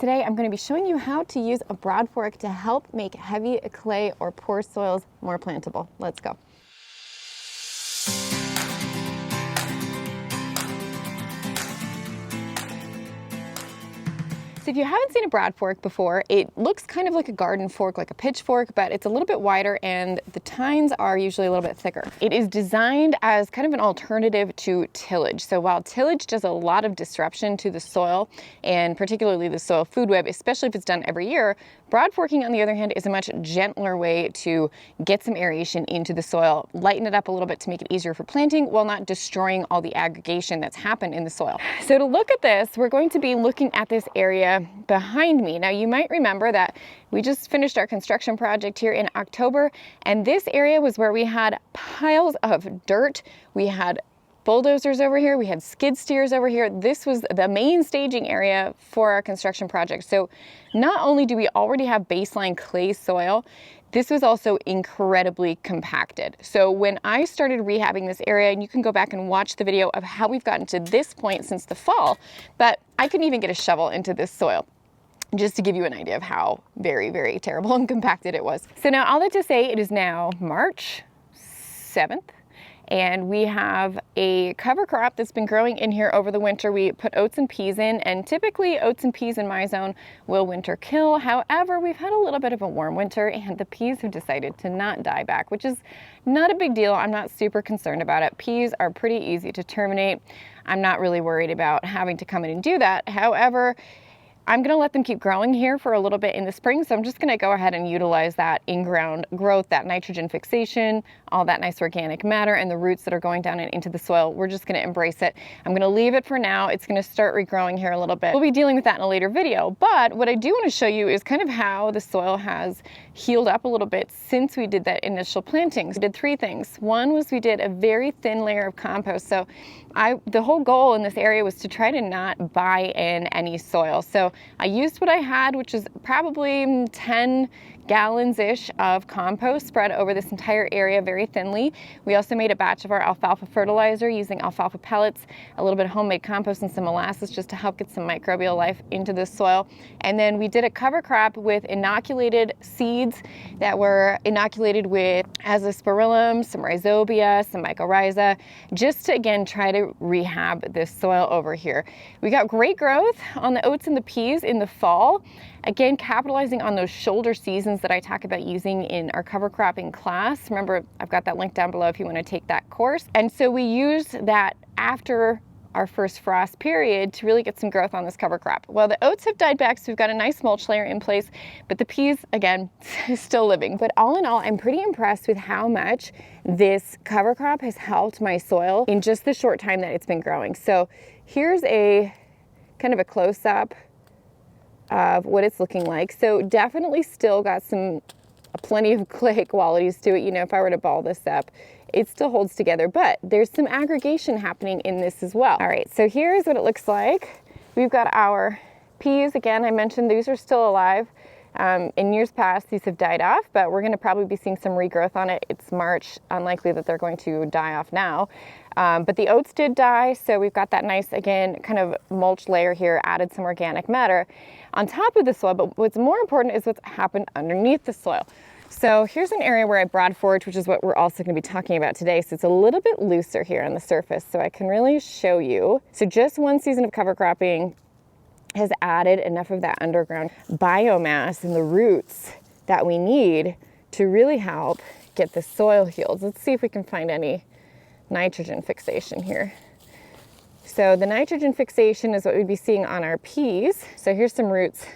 Today I'm going to be showing you how to use a Broadfork to help make heavy clay or poor soils more plantable. Let's go. So if you haven't seen a Broadfork before, it looks kind of like a garden fork, like a pitchfork, but it's a little bit wider and the tines are usually a little bit thicker. It is designed as kind of an alternative to tillage. So while tillage does a lot of disruption to the soil, and particularly the soil food web, especially if it's done every year, Broadforking, on the other hand, is a much gentler way to get some aeration into the soil, lighten it up a little bit to make it easier for planting while not destroying all the aggregation that's happened in the soil. So to look at this, we're going to be looking at this area behind me. Now you might remember that we just finished our construction project here in October, and this area was where we had piles of dirt. We had bulldozers over here, we had skid steers over here. This was the main staging area for our construction project. So not only do we already have baseline clay soil, this was also incredibly compacted. So when I started rehabbing this area, and you can go back and watch the video of how we've gotten to this point since the fall, but I couldn't even get a shovel into this soil, just to give you an idea of how very, very terrible and compacted it was. So now all that to say, it is now March 7th. And we have a cover crop that's been growing in here over the winter. We put oats and peas in, and typically oats and peas in my zone will winter kill. However, we've had a little bit of a warm winter and the peas have decided to not die back, which is not a big deal. I'm not super concerned about it. Peas are pretty easy to terminate. I'm not really worried about having to come in and do that. However, I'm going to let them keep growing here for a little bit in the spring, so I'm just going to go ahead and utilize that in-ground growth, that nitrogen fixation, all that nice organic matter, and the roots that are going down into the soil. We're just going to embrace it. I'm going to leave it for now. It's going to start regrowing here a little bit. We'll be dealing with that in a later video, but what I do want to show you is kind of how the soil has healed up a little bit since we did that initial plantings. We did three things. One was we did a very thin layer of compost. So the whole goal in this area was to try to not buy in any soil. So I used what I had, which is probably 10 gallons-ish of compost spread over this entire area very thinly. We also made a batch of our alfalfa fertilizer using alfalfa pellets, a little bit of homemade compost, and some molasses just to help get some microbial life into the soil. And then we did a cover crop with inoculated seeds that were inoculated with azospirillum, some rhizobia, some mycorrhiza, just to again try to rehab this soil over here. We got great growth on the oats and the peas in the fall. Again, capitalizing on those shoulder seasons that I talk about using in our cover cropping class. Remember, I've got that link down below if you want to take that course. And so we used that after our first frost period to really get some growth on this cover crop. Well, the oats have died back, so we've got a nice mulch layer in place, but the peas, again, is still living. But all in all, I'm pretty impressed with how much this cover crop has helped my soil in just the short time that it's been growing. So here's a kind of a close-up of what it's looking like. So definitely still got plenty of clay qualities to it. You know, if I were to ball this up, it still holds together, but there's some aggregation happening in this as well. All right, so here's what it looks like. We've got our peas. Again, I mentioned these are still alive. In years past, these have died off, but we're going to probably be seeing some regrowth on it. It's March, unlikely that they're going to die off now. But the oats did die, so we've got that nice, again, kind of mulch layer here, added some organic matter on top of the soil, but what's more important is what's happened underneath the soil. So here's an area where I broadforked, which is what we're also going to be talking about today. So it's a little bit looser here on the surface, so I can really show you. So just one season of cover cropping has added enough of that underground biomass and the roots that we need to really help get the soil healed. Let's see if we can find any nitrogen fixation here. So the nitrogen fixation is what we'd be seeing on our peas. So here's some roots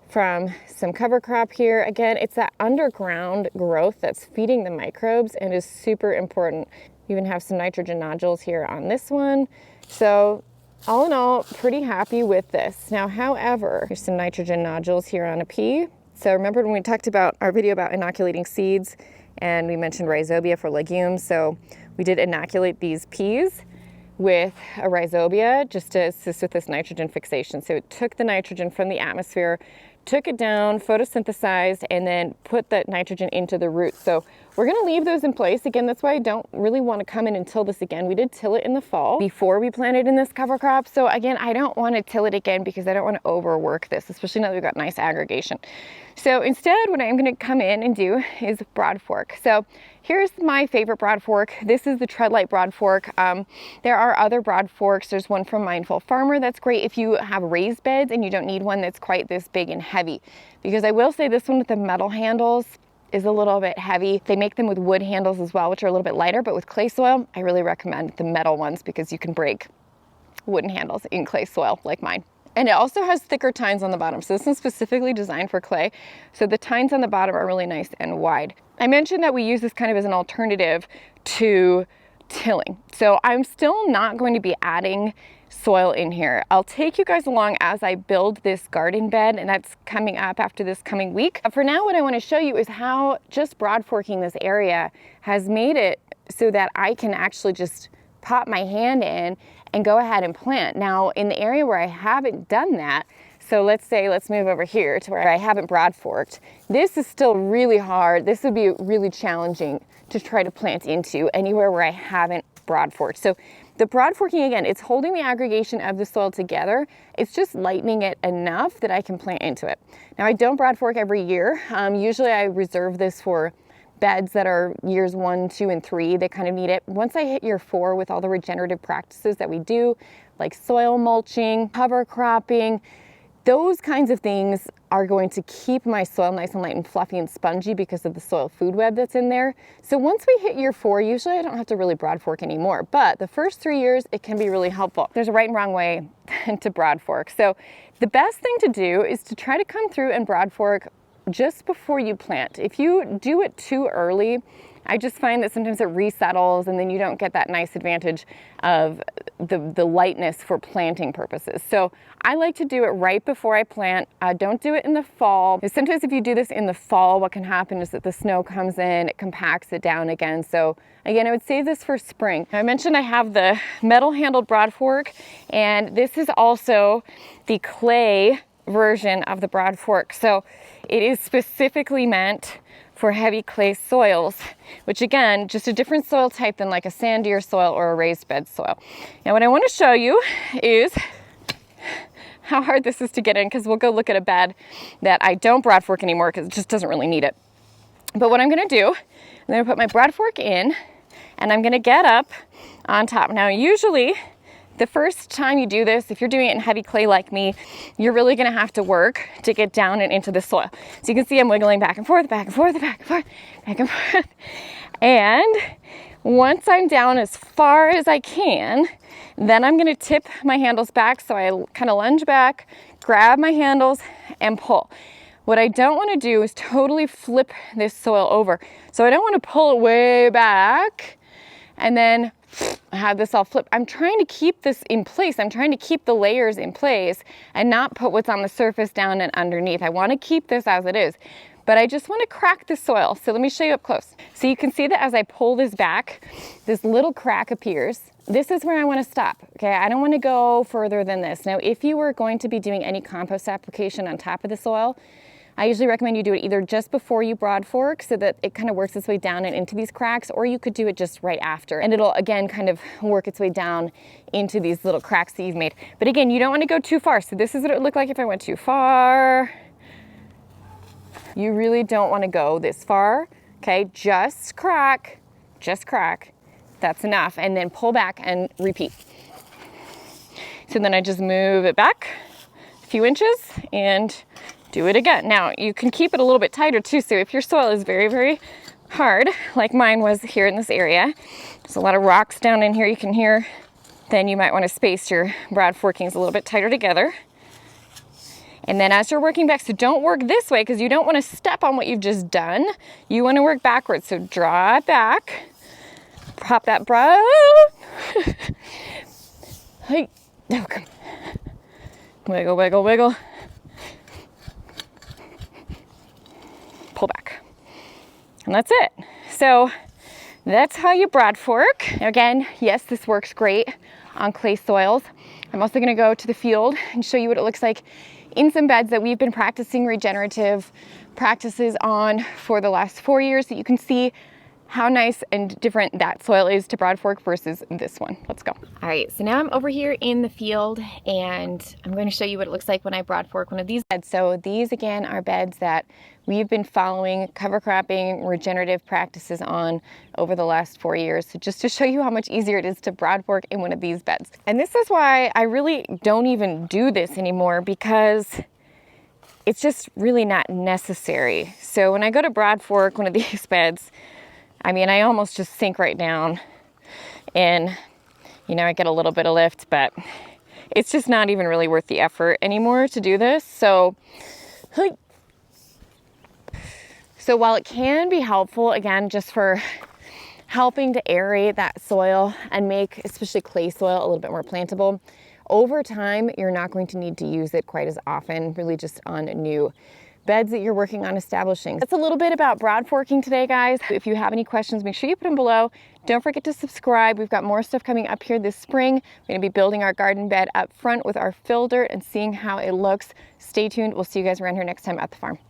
from some cover crop here. Again, it's that underground growth that's feeding the microbes and is super important. You even have some nitrogen nodules here on this one. So all in all, pretty happy with this. Now, however, there's some nitrogen nodules here on a pea. So remember when we talked about our video about inoculating seeds and we mentioned rhizobia for legumes. So we did inoculate these peas with a rhizobia just to assist with this nitrogen fixation. So it took the nitrogen from the atmosphere, took it down, photosynthesized, and then put that nitrogen into the roots. So we're gonna leave those in place. Again, that's why I don't really wanna come in and till this again. We did till it in the fall before we planted in this cover crop. So again, I don't wanna till it again because I don't wanna overwork this, especially now that we've got nice aggregation. So instead, what I'm gonna come in and do is Broadfork. So here's my favorite Broadfork. This is the Treadlight Broadfork. There are other Broadforks. There's one from Mindful Farmer that's great if you have raised beds and you don't need one that's quite this big and heavy. Because I will say this one with the metal handles is a little bit heavy. They make them with wood handles as well, which are a little bit lighter, but with clay soil, I really recommend the metal ones because you can break wooden handles in clay soil like mine. And it also has thicker tines on the bottom. So this one's specifically designed for clay. So the tines on the bottom are really nice and wide. I mentioned that we use this kind of as an alternative to tilling. So I'm still not going to be adding soil in here. I'll take you guys along as I build this garden bed, and that's coming up after this coming week. For now, what I want to show you is how just broadforking this area has made it so that I can actually just pop my hand in and go ahead and plant. Now, in the area where I haven't done that, so let's move over here to where I haven't broadforked. This is still really hard. This would be really challenging to try to plant into anywhere where I haven't broadforked. So the broadforking, again, it's holding the aggregation of the soil together. It's just lightening it enough that I can plant into it. Now, I don't broadfork every year. Usually I reserve this for beds that are years 1, 2, and 3. They kind of need it. Once I hit year 4 with all the regenerative practices that we do, like soil mulching, cover cropping, those kinds of things are going to keep my soil nice and light and fluffy and spongy because of the soil food web that's in there. So once we hit year 4, usually I don't have to really broadfork anymore, but the first 3 years, it can be really helpful. There's a right and wrong way to broadfork. So the best thing to do is to try to come through and broadfork just before you plant. If you do it too early, I just find that sometimes it resettles and then you don't get that nice advantage of the lightness for planting purposes. So I like to do it right before I plant. Don't do it in the fall. Because sometimes if you do this in the fall, what can happen is that the snow comes in, it compacts it down again. So again, I would save this for spring. I mentioned I have the metal handled Broadfork, and this is also the clay version of the Broadfork. So it is specifically meant for heavy clay soils, which again, just a different soil type than like a sandier soil or a raised bed soil. Now what I want to show you is how hard this is to get in, because we'll go look at a bed that I don't Broadfork anymore because it just doesn't really need it. But what I'm going to do, I'm going to put my Broadfork in and I'm going to get up on top. Now usually the first time you do this, if you're doing it in heavy clay like me, you're really gonna have to work to get down and into the soil. So you can see I'm wiggling back and forth, back and forth, back and forth, back and forth. And once I'm down as far as I can, then I'm gonna tip my handles back. So I kind of lunge back, grab my handles and pull. What I don't wanna do is totally flip this soil over. So I don't wanna pull it way back and then have this all flip. I'm trying to keep this in place. I'm trying to keep the layers in place and not put what's on the surface down and underneath. I want to keep this as it is, but I just want to crack the soil. So let me show you up close. So you can see that as I pull this back, this little crack appears. This is where I want to stop. Okay, I don't want to go further than this. Now, if you were going to be doing any compost application on top of the soil, I usually recommend you do it either just before you broadfork so that it kind of works its way down and into these cracks, or you could do it just right after and it'll again kind of work its way down into these little cracks that you've made. But again, you don't want to go too far. So this is what it would look like if I went too far. You really don't want to go this far. Okay, just crack, that's enough, and then pull back and repeat. So then I just move it back a few inches and do it again. Now you can keep it a little bit tighter too. So if your soil is very, very hard, like mine was here in this area, there's a lot of rocks down in here you can hear, then you might want to space your Broadforkings a little bit tighter together. And then as you're working back, so don't work this way because you don't want to step on what you've just done. You want to work backwards. So draw it back, pop that broad. Hey, okay. Wiggle, wiggle, wiggle. Pull back. And that's it. So that's how you Broadfork. Now again, yes, this works great on clay soils. I'm also going to go to the field and show you what it looks like in some beds that we've been practicing regenerative practices on for the last 4 years, so you can see how nice and different that soil is to Broadfork versus this one. Let's go. All right, so now I'm over here in the field and I'm going to show you what it looks like when I Broadfork one of these beds. So these again are beds that we've been following cover cropping regenerative practices on over the last 4 years. So just to show you how much easier it is to Broadfork in one of these beds. And this is why I really don't even do this anymore, because it's just really not necessary. So when I go to Broadfork one of these beds, I mean, I almost just sink right down and, you know, I get a little bit of lift, but it's just not even really worth the effort anymore to do this. So while it can be helpful, again, just for helping to aerate that soil and make especially clay soil a little bit more plantable, over time, you're not going to need to use it quite as often, really just on new beds that you're working on establishing. That's a little bit about Broadforking today, guys. If you have any questions, make sure you put them below. Don't forget to subscribe. We've got more stuff coming up here this spring. We're gonna be building our garden bed up front with our fill dirt and seeing how it looks. Stay tuned. We'll see you guys around here next time at the farm.